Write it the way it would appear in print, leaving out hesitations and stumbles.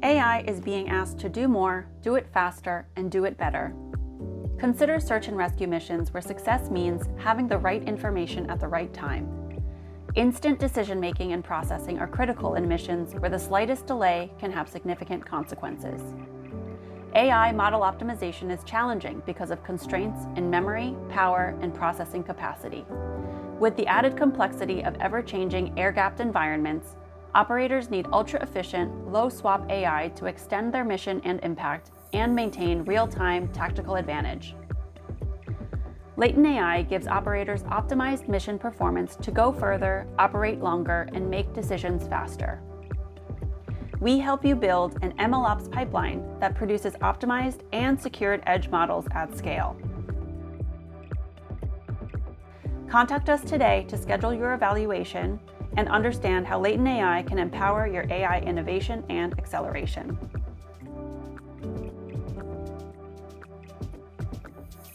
AI is being asked to do more, do it faster, and do it better. Consider search and rescue missions where success means having the right information at the right time. Instant decision-making and processing are critical in missions where the slightest delay can have significant consequences. AI model optimization is challenging because of constraints in memory, power, and processing capacity. With the added complexity of ever-changing air-gapped environments, operators need ultra-efficient, low-swap AI to extend their mission and impact and maintain real-time tactical advantage. Latent AI gives operators optimized mission performance to go further, operate longer, and make decisions faster. We help you build an MLOps pipeline that produces optimized and secured edge models at scale. Contact us today to schedule your evaluation and understand how Latent AI can empower your AI innovation and acceleration.